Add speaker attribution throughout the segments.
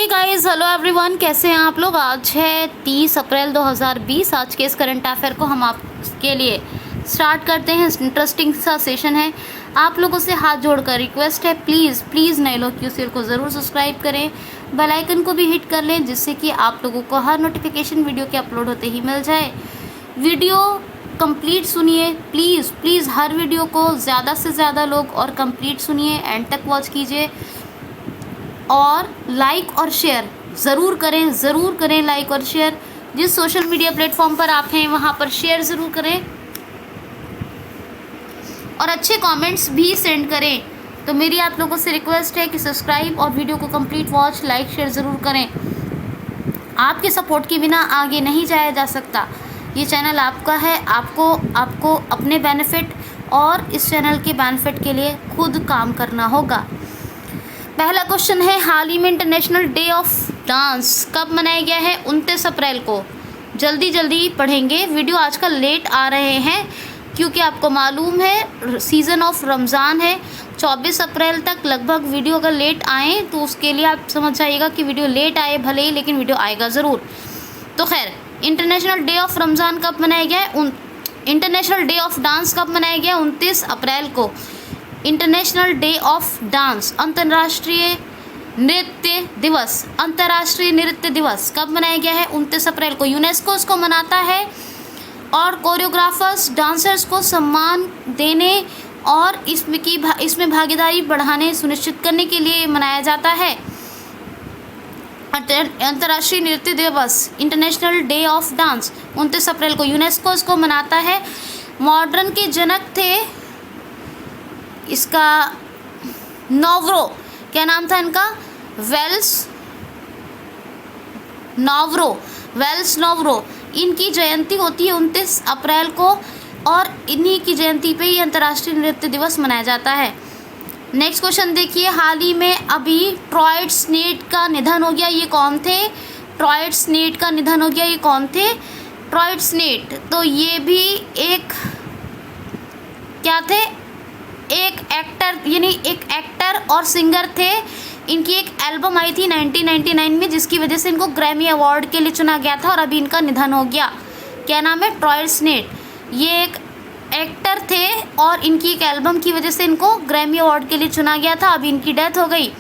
Speaker 1: Hey guys, hello everyone, कैसे हैं आप लोग। आज है 30 अप्रैल 2020। आज के इस करंट अफेयर को हम आपके लिए स्टार्ट करते हैं। इंटरेस्टिंग सा सेशन है। आप लोगों से हाथ जोड़कर रिक्वेस्ट है, प्लीज़ नए लोग क्यूसीआर को ज़रूर सब्सक्राइब करें, बेल आइकन को भी हिट कर लें, जिससे कि आप लोगों को हर नोटिफिकेशन वीडियो के अपलोड होते ही मिल जाए। वीडियो कंप्लीट सुनिए प्लीज़ हर वीडियो को ज़्यादा से ज़्यादा लोग और कंप्लीट सुनिए, एंड तक वॉच कीजिए और लाइक और शेयर ज़रूर करें लाइक और शेयर। जिस सोशल मीडिया प्लेटफॉर्म पर आप हैं वहाँ पर शेयर ज़रूर करें और अच्छे कमेंट्स भी सेंड करें। तो मेरी आप लोगों से रिक्वेस्ट है कि सब्सक्राइब और वीडियो को कंप्लीट वॉच, लाइक, शेयर ज़रूर करें। आपके सपोर्ट के बिना आगे नहीं जाया जा सकता। ये चैनल आपका है, आपको अपने बेनिफिट और इस चैनल के बेनिफिट के लिए खुद काम करना होगा। पहला क्वेश्चन है, हाल ही में इंटरनेशनल डे ऑफ डांस कब मनाया गया है? 29 अप्रैल को। जल्दी पढ़ेंगे। वीडियो आजकल लेट आ रहे हैं क्योंकि आपको मालूम है सीज़न ऑफ रमज़ान है। 24 अप्रैल तक लगभग वीडियो अगर लेट आए तो उसके लिए आप समझ जाइएगा कि वीडियो लेट आए भले ही, लेकिन वीडियो आएगा ज़रूर। तो खैर, इंटरनेशनल डे ऑफ रमज़ान कब मनाया गया है? इंटरनेशनल डे ऑफ डांस कब मनाया गया? 29 अप्रैल को। इंटरनेशनल डे ऑफ डांस, अंतर्राष्ट्रीय नृत्य दिवस कब मनाया गया है? 29 अप्रैल को। यूनेस्को इसको मनाता है और कोरियोग्राफर्स, डांसर्स को सम्मान देने और इसमें भागीदारी बढ़ाने सुनिश्चित करने के लिए मनाया जाता है। अंतर्राष्ट्रीय नृत्य दिवस, इंटरनेशनल डे ऑफ डांस, 29 अप्रैल को यूनेस्को इसको मनाता है। मॉडर्न के जनक थे इसका नोव्रो, क्या नाम था इनका? वेल्स नोव्रो। इनकी जयंती होती है 29 अप्रैल को और इन्हीं की जयंती पे ही अंतर्राष्ट्रीय नृत्य दिवस मनाया जाता है। नेक्स्ट क्वेश्चन देखिए, हाल ही में अभी ट्रॉयड स्नेट का निधन हो गया। ये कौन थे? ट्रॉयड स्नेट तो ये भी एक क्या थे? एक एक्टर और सिंगर थे। इनकी एक एल्बम आई थी 1999 में, जिसकी वजह से इनको ग्रैमी अवार्ड के लिए चुना गया था और अभी इनका निधन हो गया। क्या नाम है? ट्रॉयड स्नेट। ये एक एक्टर थे और इनकी एक एल्बम की वजह से इनको ग्रैमी अवार्ड के लिए चुना गया था, अभी इनकी डेथ हो गई।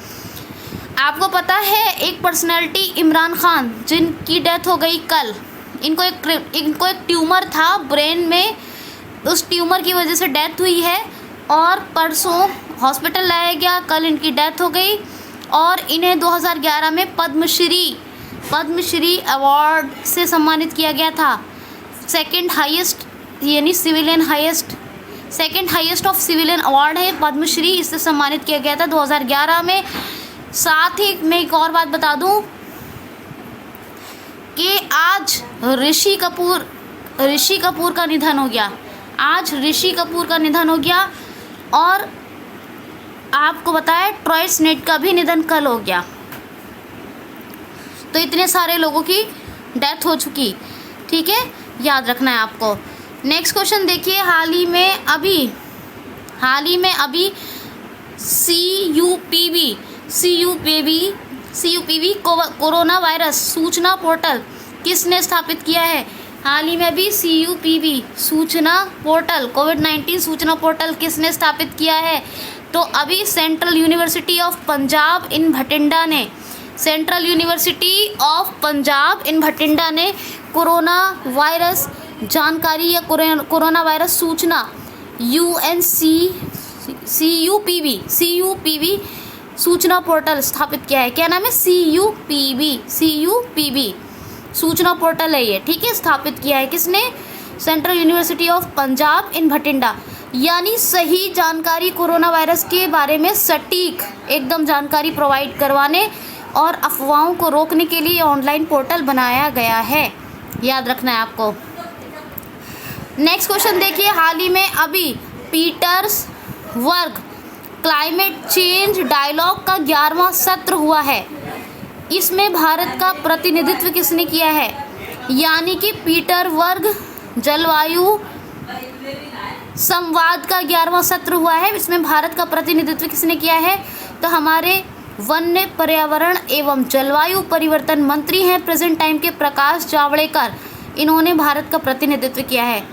Speaker 1: आपको पता है एक पर्सनैलिटी इमरान खान, जिनकी डेथ हो गई कल। इनको एक ट्यूमर था ब्रेन में, उस ट्यूमर की वजह से डेथ हुई है और परसों हॉस्पिटल लाया गया, कल इनकी डेथ हो गई। और इन्हें 2011 में पद्मश्री अवार्ड से सम्मानित किया गया था। Second highest of civilian award है पद्मश्री, इससे सम्मानित किया गया था 2011 में। साथ ही मैं एक और बात बता दूं कि आज ऋषि कपूर का निधन हो गया। और आपको बताया ट्रॉयड स्नेट का भी निधन कल हो गया। तो इतने सारे लोगों की डेथ हो चुकी, ठीक है, याद रखना है आपको। नेक्स्ट क्वेश्चन देखिए, हाल ही में अभी CUPV कोरोना वायरस सूचना पोर्टल किसने स्थापित किया है? हाल ही में अभी CUPV सूचना पोर्टल, कोविड-19 सूचना पोर्टल किसने स्थापित किया है? तो अभी सेंट्रल यूनिवर्सिटी ऑफ पंजाब इन भटिंडा ने कोरोना वायरस जानकारी या कोरोना वायरस सूचना CUPV सूचना पोर्टल स्थापित किया है। क्या नाम है? CUPV सूचना पोर्टल है ये, ठीक है। स्थापित किया है किसने? सेंट्रल यूनिवर्सिटी ऑफ पंजाब इन भटिंडा। यानी सही जानकारी कोरोना वायरस के बारे में सटीक एकदम जानकारी प्रोवाइड करवाने और अफवाहों को रोकने के लिए ऑनलाइन पोर्टल बनाया गया है, याद रखना है आपको। नेक्स्ट क्वेश्चन देखिए, हाल ही में अभी पीटर्सबर्ग क्लाइमेट चेंज डायलॉग का 11वां सत्र हुआ है। इसमें भारत का प्रतिनिधित्व किसने किया है? यानी कि पीटर्सबर्ग जलवायु संवाद का 11वां सत्र हुआ है। इसमें भारत का प्रतिनिधित्व किसने किया है? तो हमारे वन्य पर्यावरण एवं जलवायु परिवर्तन मंत्री हैं प्रेजेंट टाइम के प्रकाश जावड़ेकर। इन्होंने भारत का प्रतिनिधित्व किया है।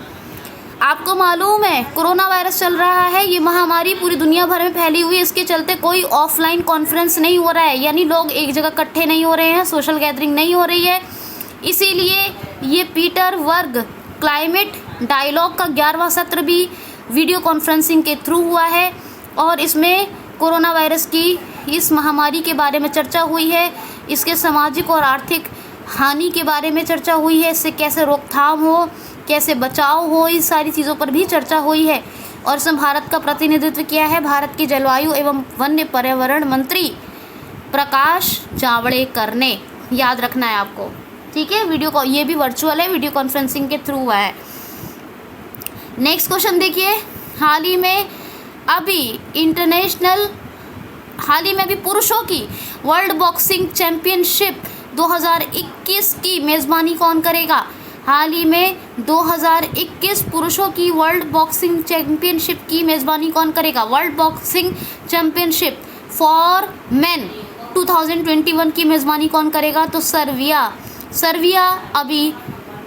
Speaker 1: आपको मालूम है कोरोना वायरस चल रहा है, ये महामारी पूरी दुनिया भर में फैली हुई है। इसके चलते कोई ऑफलाइन कॉन्फ्रेंस नहीं हो रहा है, यानी लोग एक जगह इकट्ठे नहीं हो रहे हैं, सोशल गैदरिंग नहीं हो रही है। इसीलिए ये पीटर्सबर्ग क्लाइमेट डायलॉग का 11वां सत्र भी वीडियो कॉन्फ्रेंसिंग के थ्रू हुआ है और इसमें कोरोना वायरस की इस महामारी के बारे में चर्चा हुई है, इसके सामाजिक और आर्थिक हानि के बारे में चर्चा हुई है, इससे कैसे रोकथाम हो, कैसे बचाव हो, इस सारी चीज़ों पर भी चर्चा हुई है। और इसमें भारत का प्रतिनिधित्व किया है भारत की जलवायु एवं वन्य पर्यावरण मंत्री प्रकाश जावड़ेकर ने। याद रखना है आपको, ठीक है। वीडियो को ये भी वर्चुअल है, वीडियो कॉन्फ्रेंसिंग के थ्रू हुआ है। नेक्स्ट क्वेश्चन देखिए, हाल ही में अभी पुरुषों की वर्ल्ड बॉक्सिंग चैंपियनशिप 2021 की मेज़बानी कौन करेगा? हाल ही में 2021 पुरुषों की वर्ल्ड बॉक्सिंग चैंपियनशिप की मेज़बानी कौन करेगा? World boxing championship for main 2021 की मेज़बानी कौन करेगा? तो सर्बिया अभी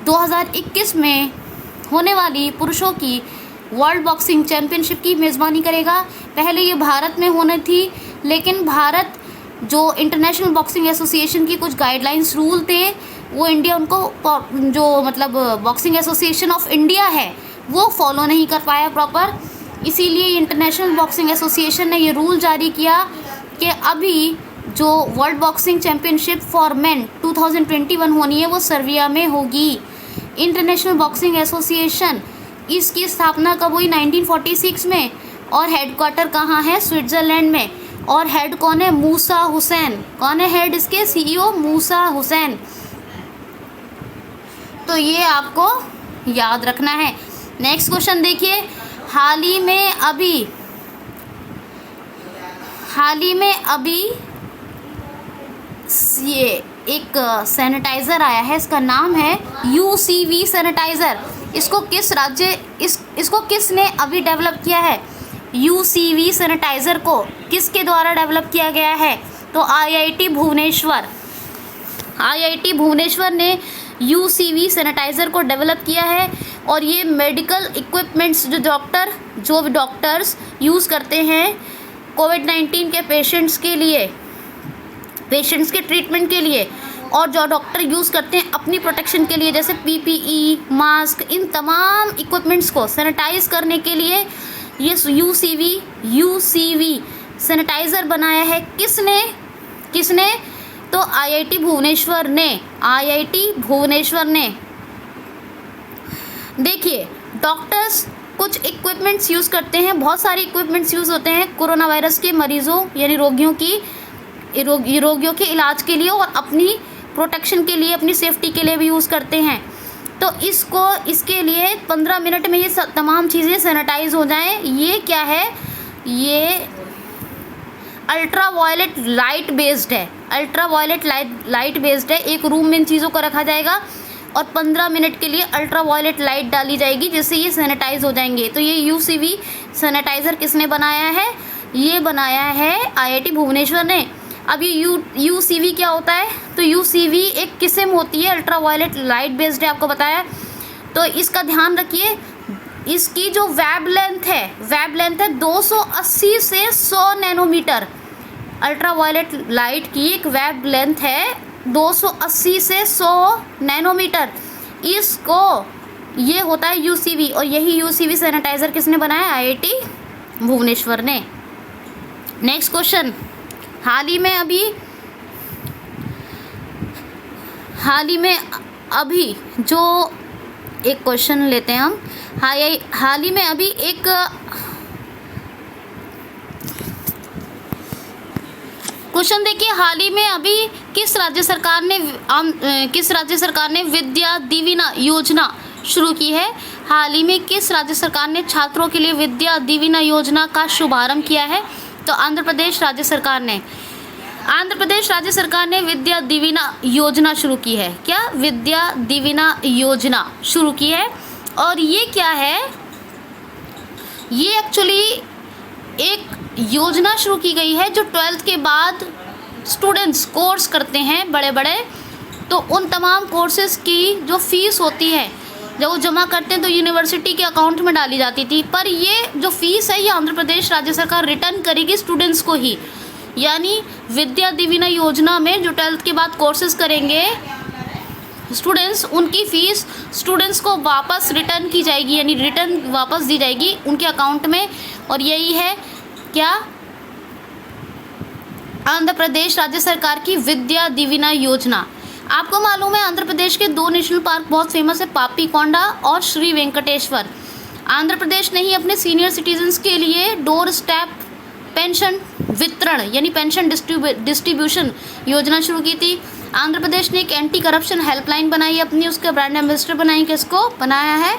Speaker 1: 2021 में होने वाली पुरुषों की वर्ल्ड बॉक्सिंग चैंपियनशिप की मेज़बानी करेगा। पहले ये भारत में होनी थी, लेकिन भारत जो इंटरनेशनल बॉक्सिंग एसोसिएशन की कुछ गाइडलाइंस रूल थे वो इंडिया उनको जो मतलब बॉक्सिंग एसोसिएशन ऑफ इंडिया है वो फॉलो नहीं कर पाया प्रॉपर। इसीलिए इंटरनेशनल बॉक्सिंग एसोसिएशन ने ये रूल जारी किया कि अभी जो world boxing championship for main 2021 होनी है वो सर्बिया में होगी। इंटरनेशनल बॉक्सिंग एसोसिएशन इसकी स्थापना कब हुई? 1946 में। और हेडक्वार्टर कहाँ है? स्विट्ज़रलैंड में। और हेड कौन है? मूसा हुसैन। कौन है हेड इसके? CEO मूसा हुसैन। तो ये आपको याद रखना है। नेक्स्ट क्वेश्चन देखिए, हाल ही में अभी ये एक सैनिटाइज़र आया है, इसका नाम है UCV सैनिटाइज़र। इसको किसने अभी डेवलप किया है? UCV सैनिटाइज़र को किसके द्वारा डेवलप किया गया है? तो IIT भुवनेश्वर ने UCV सैनिटाइज़र को डेवलप किया है। और ये मेडिकल इक्विपमेंट्स जो डॉक्टर्स यूज़ करते हैं कोविड-19 के पेशेंट्स के ट्रीटमेंट के लिए, और जो डॉक्टर यूज़ करते हैं अपनी प्रोटेक्शन के लिए, जैसे PPE, मास्क, इन तमाम इक्विपमेंट्स को सैनिटाइज़ करने के लिए ये UCV सैनिटाइज़र बनाया है। किसने? तो IIT भुवनेश्वर ने। देखिए, डॉक्टर्स कुछ इक्विपमेंट्स यूज़ करते हैं, बहुत सारे इक्विपमेंट्स यूज़ होते हैं कोरोना वायरस के मरीज़ों यानी रोगियों के इलाज के लिए और अपनी प्रोटेक्शन के लिए, अपनी सेफ्टी के लिए भी यूज़ करते हैं। तो इसके लिए 15 मिनट में ये तमाम चीज़ें सैनिटाइज हो जाएं। ये क्या है? ये अल्ट्रा वायलेट लाइट बेस्ड है। एक रूम में इन चीज़ों को रखा जाएगा और 15 मिनट के लिए अल्ट्रा वायलेट लाइट डाली जाएगी, जिससे ये सैनिटाइज हो जाएंगे। तो ये UCV सैनिटाइज़र किसने बनाया है? ये बनाया है IIT भुवनेश्वर ने। अब ये UCV क्या होता है? तो UCV एक किस्म होती है, अल्ट्रा वायलेट लाइट बेस्ड है, आपको बताया। तो इसका ध्यान रखिए, इसकी जो वेब लेंथ है 280 से 100 नैनोमीटर। अल्ट्रा वायलेट लाइट की एक वेब लेंथ है 280 से 100 नैनोमीटर। ये होता है UCV, और यही UCV सैनिटाइज़र किसने बनाया? IIT भुवनेश्वर ने। नेक्स्ट क्वेश्चन, हाल ही में अभी जो एक क्वेश्चन लेते हैं हम। हाल ही में अभी एक क्वेश्चन देखिए, हाल ही में अभी किस राज्य सरकार ने विद्या दीविना योजना शुरू की है? हाल ही में किस राज्य सरकार ने छात्रों के लिए विद्या दीविना योजना का शुभारंभ किया है? तो आंध्र प्रदेश राज्य सरकार ने विद्या दीविना योजना शुरू की है। क्या? विद्या दीविना योजना शुरू की है। और ये क्या है? ये एक्चुअली एक योजना शुरू की गई है जो 12th के बाद स्टूडेंट्स कोर्स करते हैं बड़े बड़े, तो उन तमाम कोर्सेज़ की जो फ़ीस होती है जब वो जमा करते हैं तो यूनिवर्सिटी के अकाउंट में डाली जाती थी, पर ये जो फ़ीस है ये आंध्र प्रदेश राज्य सरकार रिटर्न करेगी स्टूडेंट्स को ही। यानी विद्या दिविना योजना में जो 12th के बाद कोर्सेज़ करेंगे स्टूडेंट्स, उनकी फ़ीस स्टूडेंट्स को वापस रिटर्न की जाएगी, यानी रिटर्न वापस दी जाएगी उनके अकाउंट में। और यही है क्या, आंध्र प्रदेश राज्य सरकार की विद्या दिविना योजना। आपको मालूम है आंध्र प्रदेश के 2 नेशनल पार्क बहुत फेमस है, पापीकोंडा और श्री वेंकटेश्वर। आंध्र प्रदेश ने ही अपने सीनियर सिटीजन्स के लिए डोर स्टेप पेंशन वितरण यानी पेंशन डिस्ट्रीब्यूशन योजना शुरू की थी। आंध्र प्रदेश ने एक एंटी करप्शन हेल्पलाइन बनाई अपनी, उसके ब्रांड एम्बेसडर बनाई, किसको बनाया है,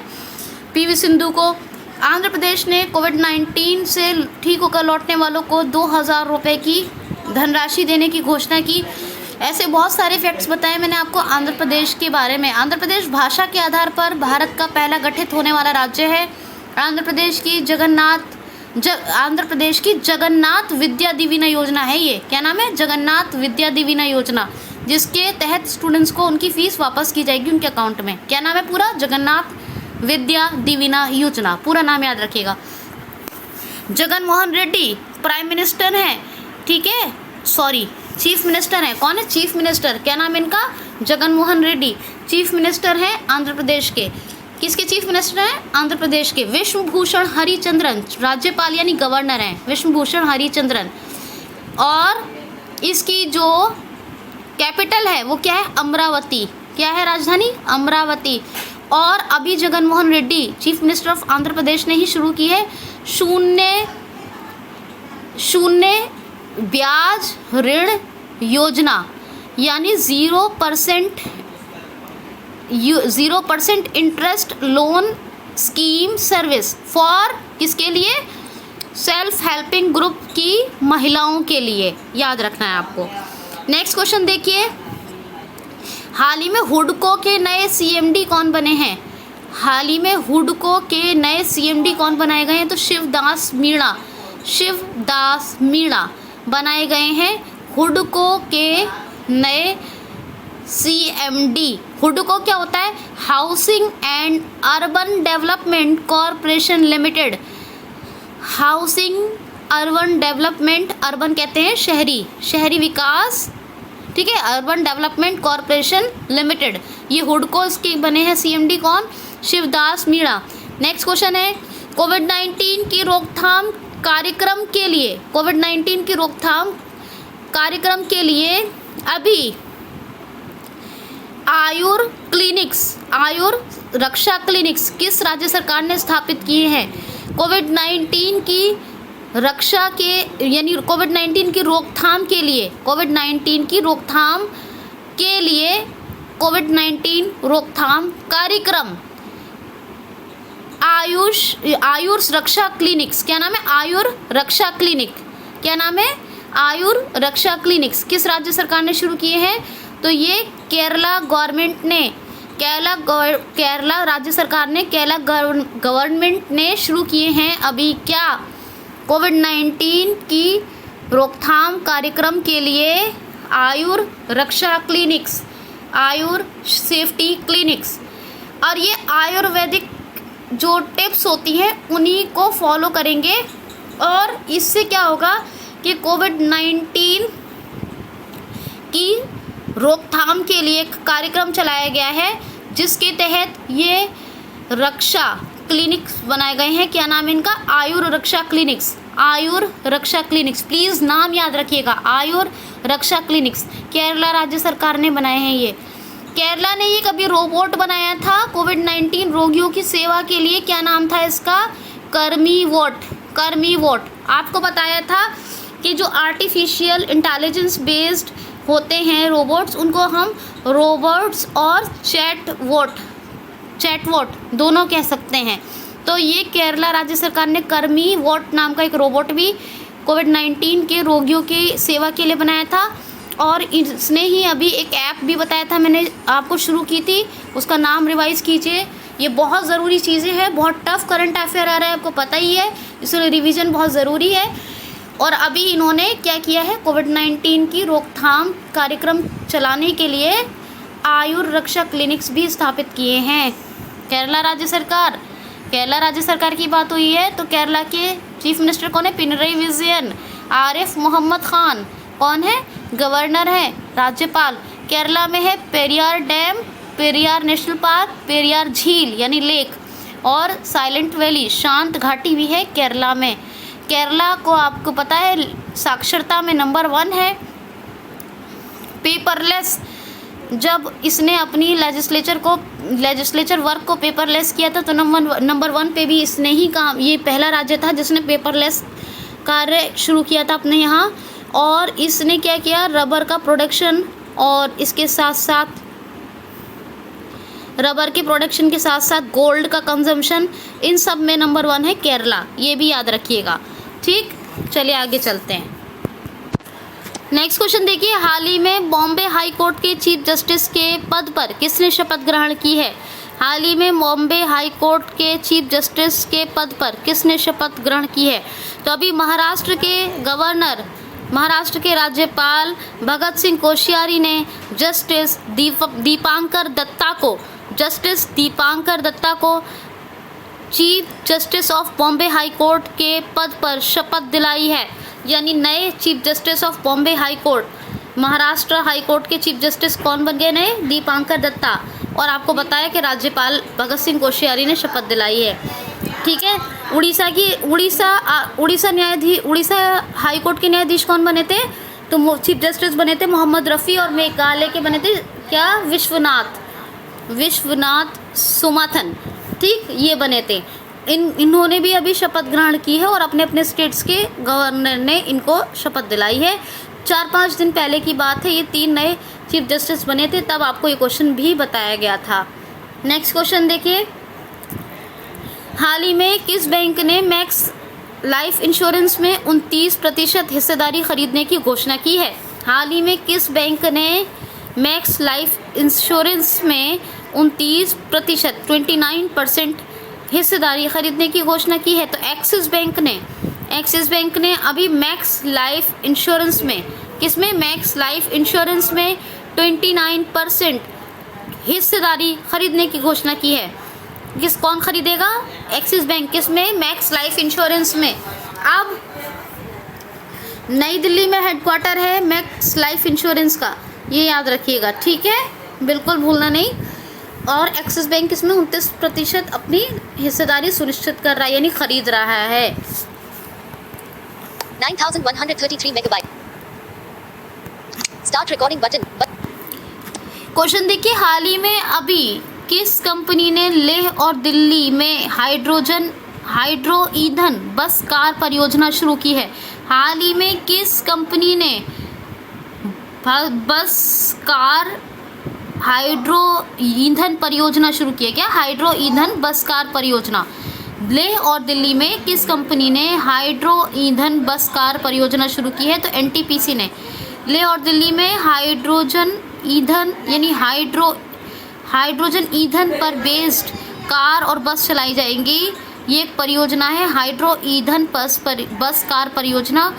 Speaker 1: पीवी सिंधु को। आंध्र प्रदेश ने कोविड-19 से ठीक होकर लौटने वालों को 2000 रुपये की धनराशि देने की घोषणा की। ऐसे बहुत सारे फैक्ट्स बताए मैंने आपको आंध्र प्रदेश के बारे में। आंध्र प्रदेश भाषा के आधार पर भारत का पहला गठित होने वाला राज्य है। आंध्र प्रदेश की जगन्नाथ विद्या दिविना योजना है ये। क्या नाम है, जगन्नाथ विद्या दिविना योजना, जिसके तहत स्टूडेंट्स को उनकी फ़ीस वापस की जाएगी उनके अकाउंट में। क्या नाम है पूरा, जगन्नाथ विद्या दिविना योजना, पूरा नाम याद रखिएगा। जगन मोहन रेड्डी प्राइम मिनिस्टर हैं, ठीक है, सॉरी चीफ मिनिस्टर हैं। कौन है चीफ मिनिस्टर, क्या नाम है इनका, जगन मोहन रेड्डी चीफ मिनिस्टर हैं आंध्र प्रदेश के। किसके चीफ मिनिस्टर हैं, आंध्र प्रदेश के। विष्णुभूषण हरिचंद्रन राज्यपाल यानी गवर्नर हैं, विष्णुभूषण हरिचंद्रन। और इसकी जो कैपिटल है वो क्या है, अमरावती। क्या है राजधानी, अमरावती। और अभी Jagan Mohan Reddy chief minister of Andhra Pradesh ने ही शुरू की है शून्य ब्याज ऋण योजना, यानी 0% interest loan scheme service for, किसके लिए, सेल्फ हेल्पिंग ग्रुप की महिलाओं के लिए, याद रखना है आपको। नेक्स्ट क्वेश्चन देखिए, हाल ही में हुडको के नए सीएमडी कौन बने हैं। हाल ही में हुडको के नए सीएमडी कौन बनाए गए हैं, तो शिवदास मीणा बनाए गए हैं हुडको के नए सीएमडी। हुडको क्या होता है, housing and urban development corporation limited. Housing urban development, urban कहते हैं शहरी विकास, ठीक है, अर्बन डेवलपमेंट कॉरपोरेशन लिमिटेड, ये हुडको इसके बने हैं सीएमडी कौन, शिवदास मीणा। नेक्स्ट क्वेश्चन है, कोविड-19 की रोकथाम कार्यक्रम के लिए, कोविड-19 की रोकथाम कार्यक्रम के लिए अभी आयुर रक्षा क्लिनिक्स किस राज्य सरकार ने स्थापित किए हैं। कोविड-19 की रक्षा के यानी कोविड-19 की रोकथाम के लिए, कोविड-19 रोकथाम कार्यक्रम आयुष रक्षा क्लिनिक्स, क्या नाम है, आयुर रक्षा क्लिनिक, क्या नाम है, आयुर रक्षा क्लिनिक्स किस राज्य सरकार ने शुरू किए हैं, तो ये केरला गवर्नमेंट ने, केरला राज्य सरकार ने, केरला गवर्नमेंट ने शुरू किए हैं अभी क्या, कोविड-19 की रोकथाम कार्यक्रम के लिए आयुर रक्षा क्लिनिक्स, आयुर सेफ्टी क्लिनिक्स। और ये आयुर्वेदिक जो टिप्स होती हैं उन्हीं को फॉलो करेंगे और इससे क्या होगा कि कोविड-19 की रोकथाम के लिए एक कार्यक्रम चलाया गया है जिसके तहत ये रक्षा क्लिनिक्स बनाए गए हैं। क्या नाम है इनका, आयुर रक्षा clinics, Ayur Raksha clinics, please नाम याद रखिएगा, आयुर रक्षा क्लिनिक्स, केरला राज्य सरकार ने बनाए हैं ये। केरला ने ये कभी रोबोट बनाया था कोविड-19 रोगियों की सेवा के लिए, क्या नाम था इसका, कर्मीवोट। आपको बताया था कि जो आर्टिफिशियल इंटेलिजेंस बेस्ड होते हैं रोबोट्स, उनको हम रोबोट्स और चैटवोट दोनों कह सकते हैं। तो ये केरला राज्य सरकार ने कर्मीवोट नाम का एक रोबोट भी कोविड-19 के रोगियों की सेवा के लिए बनाया था। और इसने ही अभी एक ऐप भी बताया था, मैंने आपको शुरू की थी, उसका नाम रिवाइज़ कीजिए। ये बहुत ज़रूरी चीज़ें हैं, बहुत टफ करंट अफेयर आ रहा है, आपको पता ही है, इसलिए रिवीजन बहुत ज़रूरी है। और अभी इन्होंने क्या किया है, कोविड-19 की रोकथाम कार्यक्रम चलाने के लिए आयुर्रक्षा क्लिनिक्स भी स्थापित किए हैं। केरला राज्य सरकार की बात हुई है तो केरला के चीफ मिनिस्टर कौन है, पिनरई विजयन। आरिफ मोहम्मद खान कौन है, गवर्नर है। राज्यपाल केरला में है Periyar dam, Periyar national park, Periyar झील यानी लेक और साइलेंट वैली शांत घाटी भी है केरला में। केरला को आपको पता है साक्षरता में नंबर 1 है। पेपरलेस, जब इसने अपनी लेजिस्लेचर वर्क को पेपरलेस किया था तो नंबर 1 पे भी इसने ही काम, ये पहला राज्य था जिसने पेपरलेस कार्य शुरू किया था अपने यहाँ। और इसने क्या किया, रबर का प्रोडक्शन और इसके साथ साथ रबर के प्रोडक्शन के साथ साथ गोल्ड का कंजम्पशन, इन सब में नंबर 1 है केरला, ये भी याद रखिएगा। ठीक, चलिए आगे चलते हैं। नेक्स्ट क्वेश्चन देखिए, हाल ही में बॉम्बे हाई कोर्ट के चीफ जस्टिस के पद पर किसने शपथ ग्रहण की है। हाल ही में बॉम्बे हाई कोर्ट के चीफ जस्टिस के पद पर किसने शपथ ग्रहण की है। तो अभी महाराष्ट्र के गवर्नर, महाराष्ट्र के राज्यपाल भगत सिंह कोश्यारी ने जस्टिस दीपांकर दत्ता को chief justice of Bombay high court के पद पर शपथ दिलाई है। यानी नए chief justice of Bombay high court, Maharashtra high court के चीफ जस्टिस कौन बन गए नए, दीपांकर दत्ता। और आपको बताया कि राज्यपाल भगत सिंह कोश्यारी ने शपथ दिलाई है। ठीक है, उड़ीसा हाई कोर्ट के न्यायाधीश कौन बने थे, तो चीफ जस्टिस बने थे मोहम्मद रफ़ी और मेघालय के बने थे क्या, विश्वनाथ सोमाथन। ठीक, ये बने थे। इन्होंने भी अभी शपथ ग्रहण की है और अपने अपने स्टेट्स के गवर्नर ने इनको शपथ दिलाई है। 4-5 दिन पहले की बात है, ये 3 नए चीफ जस्टिस बने थे, तब आपको ये क्वेश्चन भी बताया गया था। नेक्स्ट क्वेश्चन देखिए, हाल ही में किस बैंक ने मैक्स लाइफ इंश्योरेंस में 29% हिस्सेदारी खरीदने की घोषणा की है। हाल ही में किस बैंक ने मैक्स लाइफ इंश्योरेंस में 29% हिस्सेदारी खरीदने की घोषणा की है। तो एक्सिस बैंक ने अभी मैक्स लाइफ इंश्योरेंस में, किसमें, मैक्स लाइफ इंश्योरेंस में 29% हिस्सेदारी खरीदने की घोषणा की है। कौन खरीदेगा, एक्सिस बैंक, किसमें, मैक्स लाइफ इंश्योरेंस में। अब नई दिल्ली में हेडक्वार्टर है मैक्स लाइफ इंश्योरेंस का, ये याद रखिएगा। ठीक है, बिल्कुल भूलना नहीं। और एक्सिस बैंक इसमें 29% अपनी हिस्सेदारी सुनिश्चित कर रहा है, यानी खरीद रहा है।
Speaker 2: 9133 megabyte. Start recording button.
Speaker 1: Question देखिए, हाल ही में अभी किस कंपनी ने लेह और दिल्ली में हाइड्रो ईंधन बस कार परियोजना शुरू की है। हाल ही में किस कंपनी ने बस कार हाइड्रो ईंधन परियोजना शुरू की है, क्या, हाइड्रो ईंधन बस कार परियोजना। लेह और दिल्ली में किस कंपनी ने हाइड्रो ईंधन बस कार परियोजना शुरू की है। तो एनटीपीसी ने। लेह और दिल्ली में हाइड्रोजन ईंधन यानी हाइड्रोजन ईंधन पर बेस्ड कार और बस चलाई जाएंगी। ये एक परियोजना है हाइड्रो ईंधन बस कार परियोजना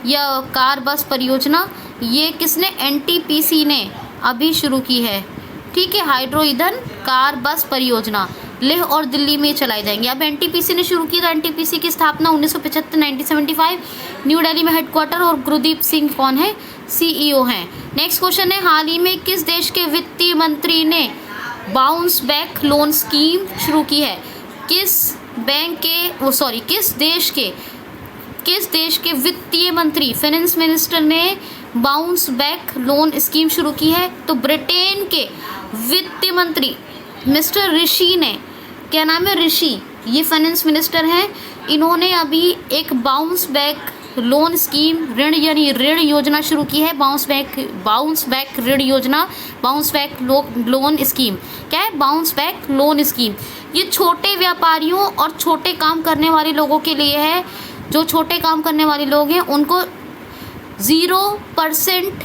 Speaker 1: या कार बस परियोजना। ये किसने, एनटीपीसी ने अभी शुरू की है। ठीक है, हाइड्रो ईंधन कार बस परियोजना लेह और दिल्ली में चलाई जाएंगी। अब एनटीपीसी ने शुरू की, तो एनटीपीसी की स्थापना 1975 न्यू दिल्ली में हेडक्वार्टर, और गुरदीप सिंह कौन है, सीईओ हैं। नेक्स्ट क्वेश्चन है, हाल ही में किस देश के वित्तीय मंत्री ने बाउंस बैक लोन स्कीम शुरू की है। किस देश के वित्तीय मंत्री, फाइनेंस मिनिस्टर ने बाउंस बैक लोन स्कीम शुरू की है। तो ब्रिटेन के वित्त मंत्री मिस्टर ऋषि ने, क्या नाम है, ऋषि, ये फाइनेंस मिनिस्टर हैं। इन्होंने अभी एक बाउंस बैक लोन स्कीम, ऋण यानी ऋण योजना शुरू की है। बाउंस बैक ऋण योजना, बाउंस बैक लोन स्कीम। क्या है, बाउंस बैक लोन स्कीम। ये छोटे व्यापारियों और छोटे काम करने वाले लोगों के लिए है। जो छोटे काम करने वाले लोग हैं उनको 0%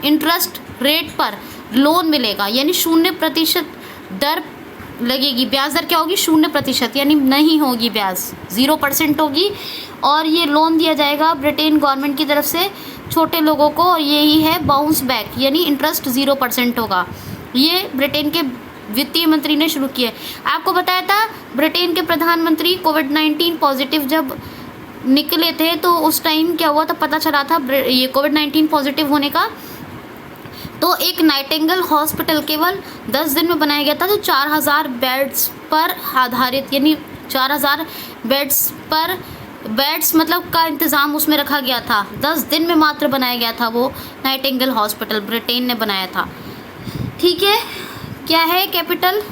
Speaker 1: इंटरेस्ट रेट पर लोन मिलेगा, यानी 0% दर लगेगी। ब्याज दर क्या होगी, 0%, यानी नहीं होगी ब्याज, 0% होगी। और ये लोन दिया जाएगा ब्रिटेन गवर्नमेंट की तरफ से छोटे लोगों को, और यही है बाउंस बैक, यानी इंटरेस्ट 0% होगा। ये ब्रिटेन के वित्तीय मंत्री ने शुरू किया है। आपको बताया था ब्रिटेन के प्रधानमंत्री कोविड-19 पॉजिटिव जब निकले थे तो उस टाइम क्या हुआ था, पता चला था ये कोविड-19 पॉजिटिव होने का। तो एक नाइटिंगेल हॉस्पिटल केवल 10 दिन में बनाया गया था, तो 4000 बेड्स पर आधारित, यानी 4000 बेड्स मतलब का इंतज़ाम उसमें रखा गया था। 10 दिन में मात्र बनाया गया था वो नाइटिंगेल हॉस्पिटल, ब्रिटेन ने बनाया था। ठीक है, क्या है कैपिटल?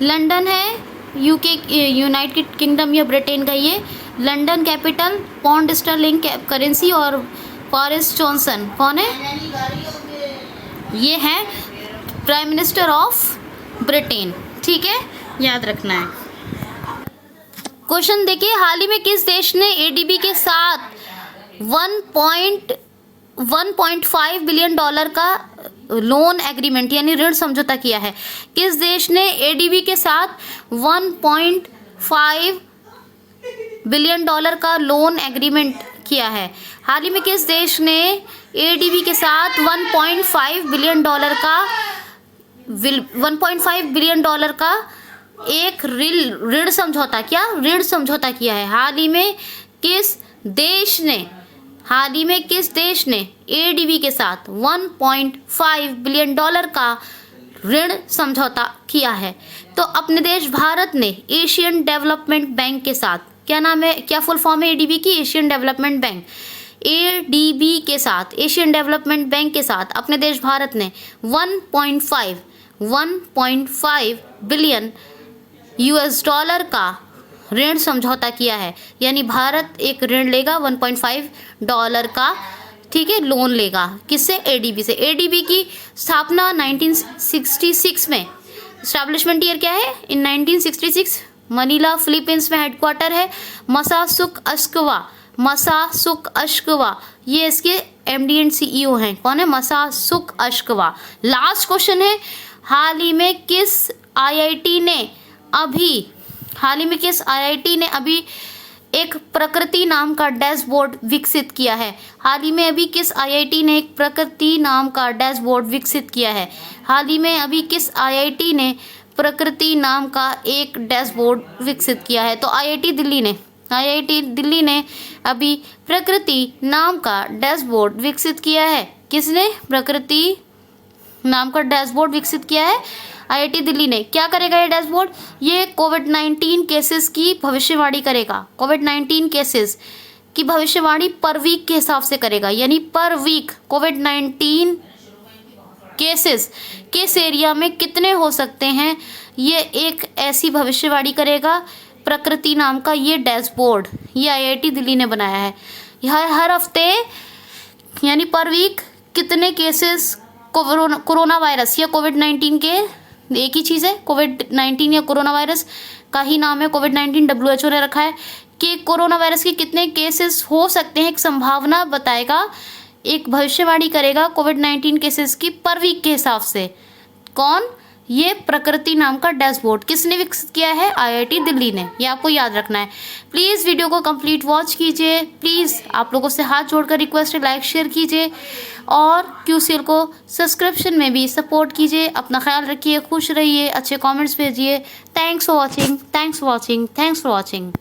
Speaker 1: लंदन है, यूके यूनाइटेड किंगडम या ब्रिटेन का ये London capital. Pound sterling currency. और बोरिस जॉनसन कौन है? ये है प्राइम मिनिस्टर ऑफ ब्रिटेन। ठीक है, याद रखना है। क्वेश्चन देखिए, हाल ही में किस देश ने एडीबी के साथ 1.5 बिलियन डॉलर का लोन एग्रीमेंट यानी ऋण समझौता किया है? किस देश ने एडीबी के साथ 1.5 बिलियन डॉलर का लोन एग्रीमेंट किया है? हाल ही में किस देश ने एडीबी के साथ 1.5 बिलियन डॉलर का एक ऋण समझौता किया है? हाल ही में किस देश ने एडीबी के साथ 1.5 बिलियन डॉलर का ऋण समझौता किया है? तो अपने देश भारत ने एशियन डेवलपमेंट बैंक के साथ, क्या नाम है, क्या फुल फॉर्म है एडीबी की? Asian development bank. एडीबी के साथ, एशियन डेवलपमेंट बैंक के साथ अपने देश भारत ने 1.5 बिलियन यूएस डॉलर का ऋण समझौता किया है। यानी भारत एक ऋण लेगा 1.5 डॉलर का, ठीक है, लोन लेगा। किससे? एडीबी से। एडीबी की स्थापना 1966 में, एस्टैब्लिशमेंट ईयर क्या है? इन 1966। मनीला फिलीपींस में हेडक्वार्टर है। मसासुक अश्कवा ये इसके एमडी एंड सीईओ हैं। कौन है? मसासुक अश्कवा। लास्ट क्वेश्चन है, हाल ही में किस आईआईटी ने अभी एक प्रकृति नाम का डैशबोर्ड विकसित किया है? हाल ही में अभी किस आईआईटी ने एक प्रकृति नाम का डैशबोर्ड विकसित किया है? हाल ही में अभी किस आईआईटी ने प्रकृति नाम का एक डैशबोर्ड विकसित किया है? तो आईआईटी दिल्ली ने अभी प्रकृति नाम का डैशबोर्ड विकसित किया है। किसने प्रकृति नाम का डैशबोर्ड विकसित किया है? आईआईटी दिल्ली ने। क्या करेगा ये डैशबोर्ड? ये कोविड-19 केसेस की भविष्यवाणी करेगा। कोविड-19 केसेस की भविष्यवाणी पर वीक के हिसाब से करेगा, यानी पर वीक कोविड-19 केसेस किस एरिया में कितने हो सकते हैं, ये एक ऐसी भविष्यवाणी करेगा। प्रकृति नाम का ये डैशबोर्ड ये आईआईटी दिल्ली ने बनाया है। यह हर हफ्ते यानी पर वीक कितने केसेस कोरोना वायरस या कोविड-19 के, एक ही चीज़ है, कोविड-19 या कोरोना वायरस का ही नाम है कोविड-19, WHO ने रखा है कि कोरोना वायरस के कितने केसेस हो सकते हैं, एक संभावना बताएगा, एक भविष्यवाणी करेगा कोविड-19 केसेस की पर वीक के हिसाब से। कौन? ये प्रकृति नाम का डैशबोर्ड किसने विकसित किया है? आईआईटी दिल्ली ने। ये आपको याद रखना है। प्लीज़ वीडियो को कंप्लीट वॉच कीजिए। प्लीज़ आप लोगों से हाथ जोड़कर रिक्वेस्ट है, लाइक शेयर कीजिए और QCL को सब्सक्रिप्शन में भी सपोर्ट कीजिए। अपना ख्याल रखिए, खुश रहिए, अच्छे कमेंट्स भेजिए। Thanks for watching.